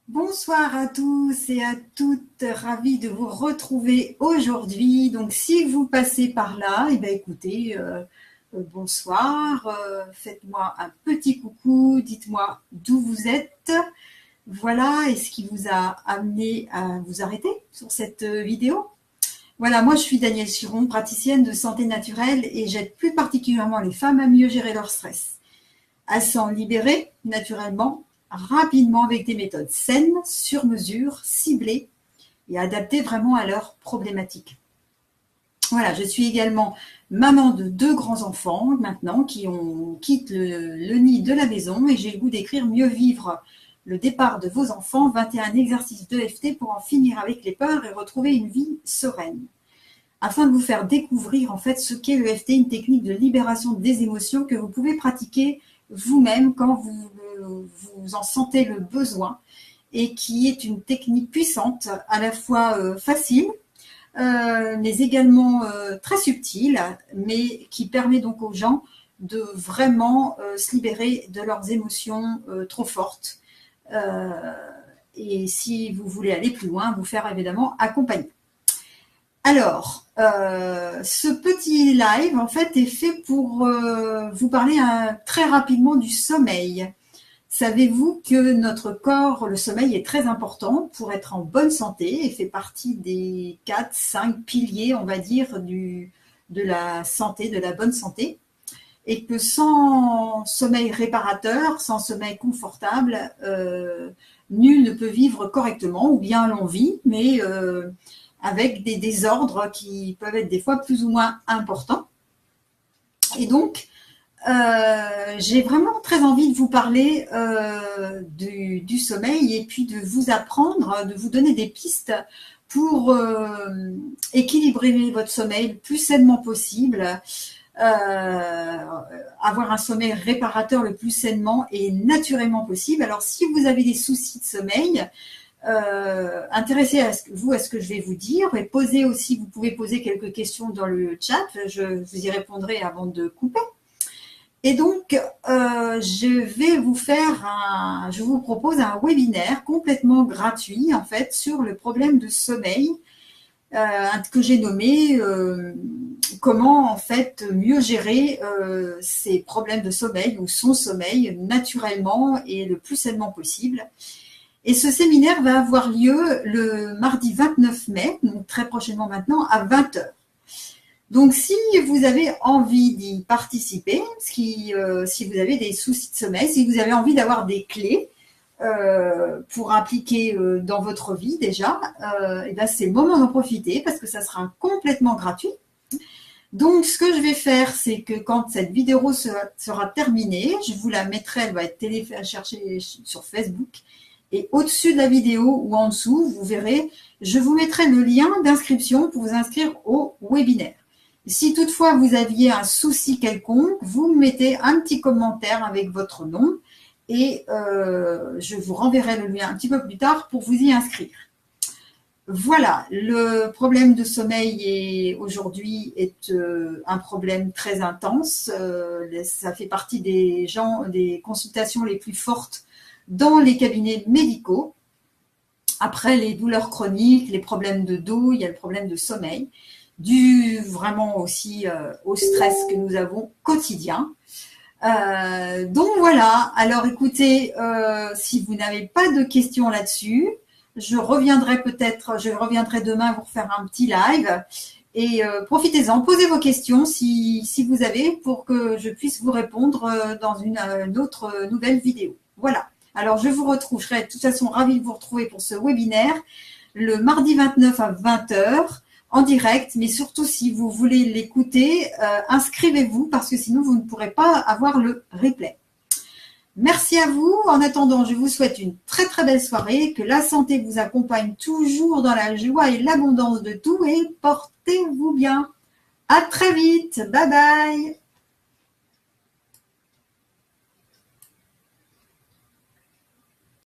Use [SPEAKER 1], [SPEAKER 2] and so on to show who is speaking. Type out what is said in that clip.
[SPEAKER 1] Bonsoir à tous et à toutes, ravie de vous retrouver aujourd'hui. Donc si vous passez par là, eh bien, écoutez, bonsoir, faites-moi un petit coucou, dites-moi d'où vous êtes. Voilà, et ce qui vous a amené à vous arrêter sur cette vidéo. Voilà, moi je suis Danielle Chiron, praticienne de santé naturelle et j'aide plus particulièrement les femmes à mieux gérer leur stress, à s'en libérer naturellement, rapidement avec des méthodes saines, sur mesure, ciblées et adaptées vraiment à leurs problématiques. Voilà, je suis également maman de 2 grands-enfants maintenant qui quittent le nid de la maison et j'ai le goût d'écrire Mieux vivre le départ de vos enfants, 21 exercices d'EFT pour en finir avec les peurs et retrouver une vie sereine. Afin de vous faire découvrir en fait ce qu'est l'EFT, une technique de libération des émotions que vous pouvez pratiquer vous-même quand vous en sentez le besoin et qui est une technique puissante, à la fois facile, mais également très subtile, mais qui permet donc aux gens de vraiment se libérer de leurs émotions trop fortes. Et si vous voulez aller plus loin, vous faire évidemment accompagner. Alors, ce petit live, en fait, est fait pour vous parler très rapidement du sommeil. Savez-vous que notre corps, le sommeil est très important pour être en bonne santé et fait partie des 4-5 piliers, on va dire, de la santé, de la bonne santé, et que sans sommeil réparateur, sans sommeil confortable, nul ne peut vivre correctement, ou bien l'on vit, mais avec des désordres qui peuvent être des fois plus ou moins importants. Et donc, j'ai vraiment très envie de vous parler du sommeil et puis de vous apprendre, de vous donner des pistes pour équilibrer votre sommeil le plus sainement possible, avoir un sommeil réparateur le plus sainement et naturellement possible. Alors, si vous avez des soucis de sommeil, intéressez à ce que je vais vous dire et posez aussi, vous pouvez poser quelques questions dans le chat, je vous y répondrai avant de couper. Et donc, je vous propose un webinaire complètement gratuit en fait sur le problème de sommeil que j'ai nommé comment en fait mieux gérer ces problèmes de sommeil ou son sommeil naturellement et le plus sainement possible. Et ce séminaire va avoir lieu le mardi 29 mai, donc très prochainement maintenant, à 20h. Donc, si vous avez envie d'y participer, si vous avez des soucis de sommeil, si vous avez envie d'avoir des clés pour appliquer dans votre vie déjà, et bien c'est le moment d'en profiter parce que ça sera complètement gratuit. Donc, ce que je vais faire, c'est que quand cette vidéo sera terminée, je vous la mettrai, elle va être téléchargée sur Facebook. Et au-dessus de la vidéo ou en dessous, vous verrez, je vous mettrai le lien d'inscription pour vous inscrire au webinaire. Si toutefois vous aviez un souci quelconque, vous mettez un petit commentaire avec votre nom et je vous renverrai le lien un petit peu plus tard pour vous y inscrire. Voilà, le problème de sommeil aujourd'hui est un problème très intense. Ça fait partie des consultations les plus fortes dans les cabinets médicaux. Après les douleurs chroniques, les problèmes de dos, il y a le problème de sommeil, dû vraiment aussi au stress que nous avons quotidien. Donc voilà, alors écoutez, si vous n'avez pas de questions là-dessus, je reviendrai demain vous refaire un petit live et profitez-en, posez vos questions si vous avez pour que je puisse vous répondre dans une autre nouvelle vidéo. Voilà. Alors, je serai de toute façon ravie de vous retrouver pour ce webinaire le mardi 29 à 20h en direct, mais surtout si vous voulez l'écouter, inscrivez-vous parce que sinon vous ne pourrez pas avoir le replay. Merci à vous. En attendant, je vous souhaite une très très belle soirée, que la santé vous accompagne toujours dans la joie et l'abondance de tout et portez-vous bien. À très vite. Bye bye.